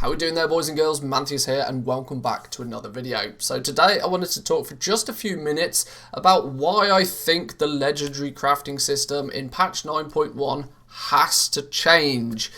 How are we doing there, boys and girls? Mantheus here and welcome back to another video. So today I wanted to talk for just a few minutes about why I think the legendary crafting system in patch 9.1 has to change.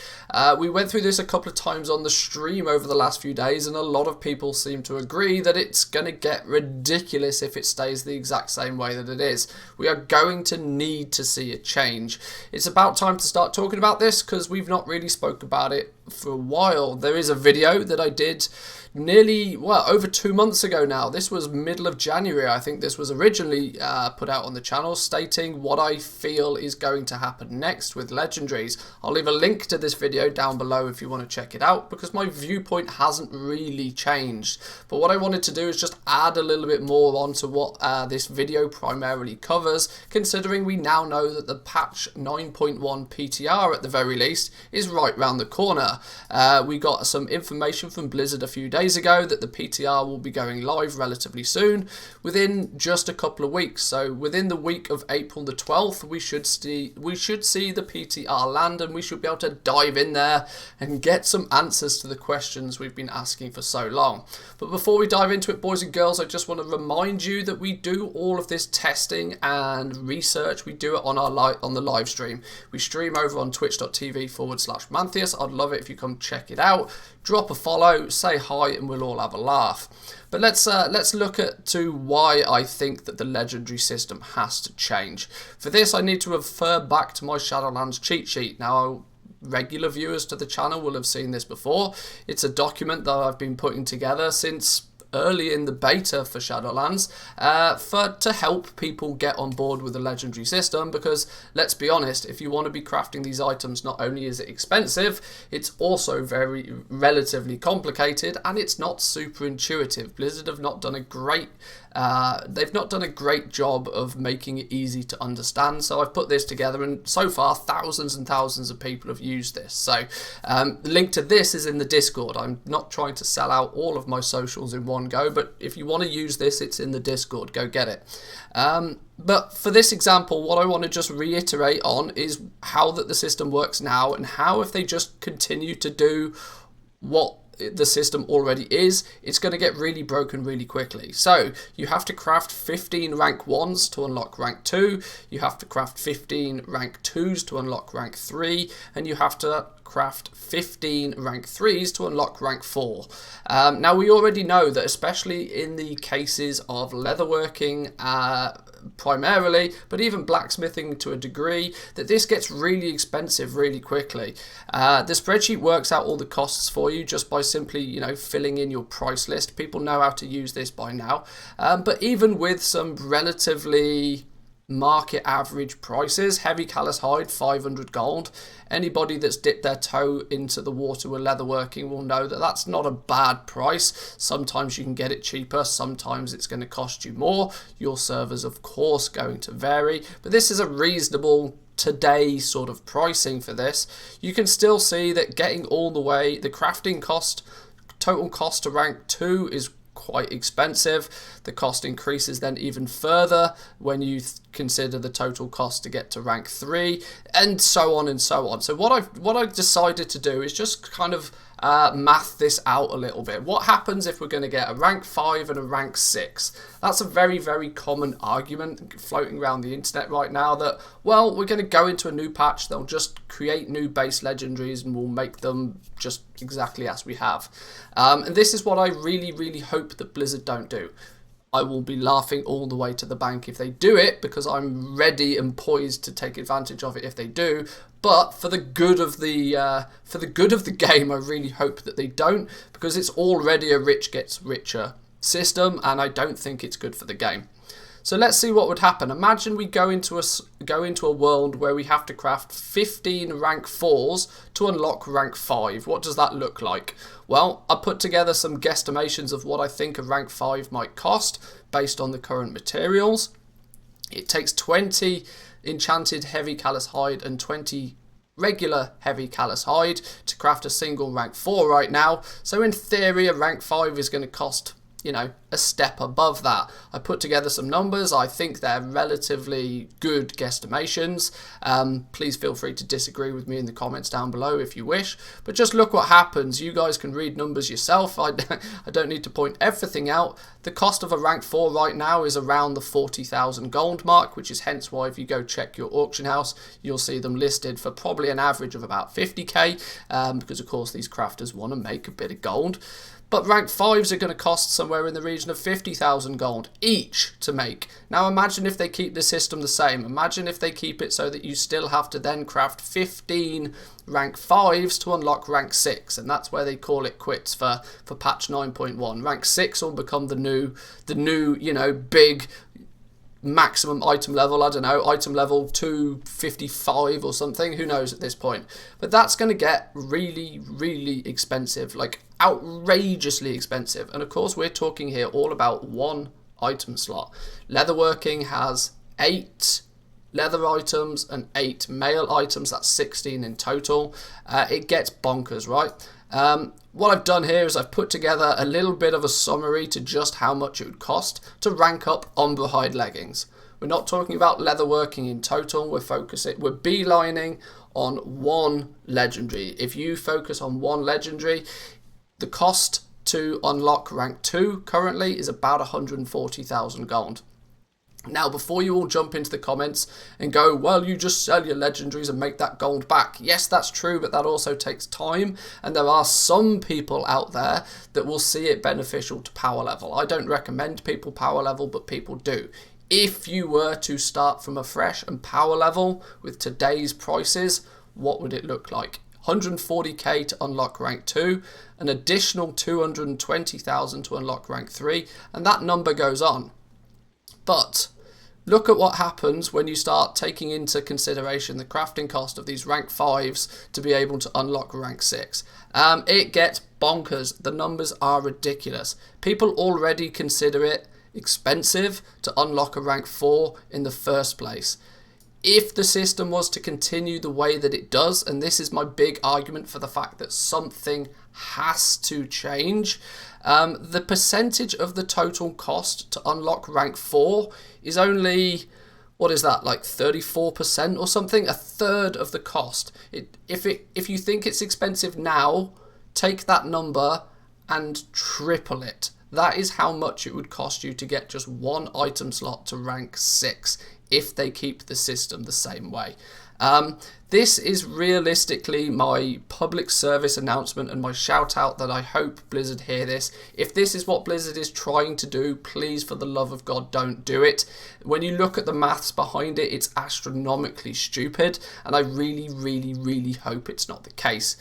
We went through this a couple of times on the stream over the last few days, and a lot of people seem to agree that it's going to get ridiculous if it stays the exact same way that it is. We are going to need to see a change. It's about time to start talking about this because we've not really spoke about it for a while. There is a video that I did nearly, over 2 months ago now. This was middle of January. I think this was originally put out on the channel, stating what I feel is going to happen next with legendaries. I'll leave a link to this video down below if you want to check it out, because my viewpoint hasn't really changed. But what I wanted to do is just add a little bit more onto what this video primarily covers, considering we now know that the patch 9.1 PTR at the very least is right round the corner. We got some information from Blizzard a few days ago that the PTR will be going live relatively soon, within just a couple of weeks. So within the week of April the 12th, we should see the PTR land, and we should be able to dive in there and get some answers to the questions we've been asking for so long. But before we dive into it, boys and girls, I just want to remind you that we do all of this testing and research. We do it on the live stream. We stream over on twitch.tv/Mantheus. I'd love it if you come check it out. Drop a follow, say hi, and we'll all have a laugh. But let's look to why I think that the legendary system has to change. For this, I need to refer back to my Shadowlands cheat sheet. Now, regular viewers to the channel will have seen this before. It's a document that I've been putting together since early in the beta for Shadowlands to help people get on board with the legendary system, because let's be honest, if you want to be crafting these items, not only is it expensive, it's also very relatively complicated, and it's not super intuitive. Blizzard have not done a great they've not done a great job of making it easy to understand. So I've put this together, and so far thousands and thousands of people have used this. So the link to this is in the Discord. I'm not trying to sell out all of my socials in one go, but if you want to use this, it's in the Discord. Go get it. But for this example, what I want to just reiterate on is how that the system works now, and how if they just continue to do what the system already is, it's going to get really broken really quickly. So you have to craft 15 rank 1s to unlock rank 2, you have to craft 15 rank 2s to unlock rank 3, and you have to craft 15 rank 3s to unlock rank 4. Now we already know that, especially in the cases of leatherworking primarily, but even blacksmithing to a degree, that this gets really expensive really quickly. The spreadsheet works out all the costs for you just by simply, filling in your price list. People know how to use this by now. But even with some relatively market average prices, heavy callous hide 500 gold. Anybody that's dipped their toe into the water with leatherworking will know that that's not a bad price. Sometimes you can get it cheaper, sometimes it's going to cost you more. Your server's of course going to vary, but this is a reasonable today sort of pricing for this. You can still see that getting all the way, the crafting cost, total cost to rank 2 is quite expensive. The cost increases then even further when you consider the total cost to get to rank 3, and so on and so on. So what I've decided to do is just kind of math this out a little bit. What happens if we're going to get a rank 5 and a rank 6? That's a very, very common argument floating around the internet right now, that, well, we're going to go into a new patch, they'll just create new base legendaries and we'll make them just exactly as we have. And this is what I really, really hope that Blizzard don't do. I will be laughing all the way to the bank if they do it, because I'm ready and poised to take advantage of it if they do. But for the good of the game, I really hope that they don't, because it's already a rich gets richer system, and I don't think it's good for the game. So let's see what would happen. Imagine we go into a world where we have to craft 15 rank 4s to unlock rank 5. What does that look like? Well, I put together some guesstimations of what I think a rank 5 might cost based on the current materials. It takes 20 enchanted heavy callous hide and 20 regular heavy callous hide to craft a single rank 4 right now. So in theory, a rank 5 is going to cost you know, a step above that. I put together some numbers. I think they're relatively good guesstimations. Please feel free to disagree with me in the comments down below if you wish. But just look what happens. You guys can read numbers yourself. I don't need to point everything out. The cost of a rank 4 right now is around the 40,000 gold mark, which is hence why if you go check your auction house, you'll see them listed for probably an average of about 50k, because of course these crafters want to make a bit of gold. But rank 5s are going to cost somewhere in the region of 50,000 gold each to make. Now imagine if they keep the system the same. Imagine if they keep it so that you still have to then craft 15 rank 5s to unlock rank 6. And that's where they call it quits for patch 9.1. Rank 6 will become the new, you know, big maximum item level. I don't know, item level 255 or something, who knows at this point. But that's going to get really, really expensive, like outrageously expensive. And of course we're talking here all about one item slot. Leatherworking has 8 leather items and 8 mail items. That's 16 in total. It gets bonkers, right? What I've done here is I've put together a little bit of a summary to just how much it would cost to rank up Umber Hide leggings. We're not talking about leatherworking in total. We're beelining on one legendary. If you focus on one legendary, the cost to unlock rank 2 currently is about 140,000 gold. Now, before you all jump into the comments and go, well, you just sell your legendaries and make that gold back. Yes, that's true, but that also takes time. And there are some people out there that will see it beneficial to power level. I don't recommend people power level, but people do. If you were to start from a fresh and power level with today's prices, what would it look like? 140k to unlock rank 2, an additional 220,000 to unlock rank 3, and that number goes on. But look at what happens when you start taking into consideration the crafting cost of these rank 5s to be able to unlock rank 6. It gets bonkers. The numbers are ridiculous. People already consider it expensive to unlock a rank 4 in the first place. If the system was to continue the way that it does, and this is my big argument for the fact that something has to change, the percentage of the total cost to unlock rank 4 is only, what is that, like 34% or something? A third of the cost. If you think it's expensive now, take that number and triple it. That is how much it would cost you to get just one item slot to rank 6 if they keep the system the same way. This is realistically my public service announcement and my shout out that I hope Blizzard hear this. If this is what Blizzard is trying to do, please, for the love of God, don't do it. When you look at the maths behind it, it's astronomically stupid, and I really, really, really hope it's not the case.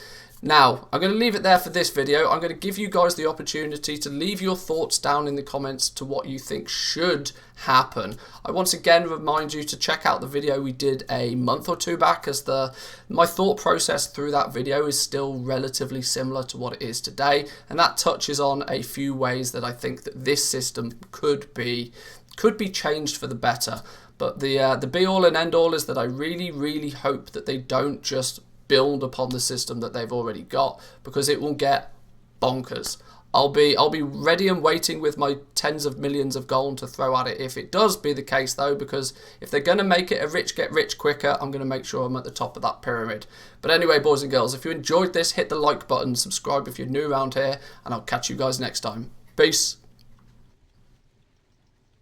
Now, I'm going to leave it there for this video. I'm going to give you guys the opportunity to leave your thoughts down in the comments to what you think should happen. I once again remind you to check out the video we did a month or two back, as my thought process through that video is still relatively similar to what it is today, and that touches on a few ways that I think that this system could be changed for the better. But the be all and end all is that I really, really hope that they don't just build upon the system that they've already got, because it will get bonkers. I'll be ready and waiting with my tens of millions of gold to throw at it if it does be the case, though, because if they're going to make it a rich get rich quicker, I'm going to make sure I'm at the top of that pyramid. But anyway, boys and girls, if you enjoyed this, hit the like button, subscribe if you're new around here, and I'll catch you guys next time. Peace.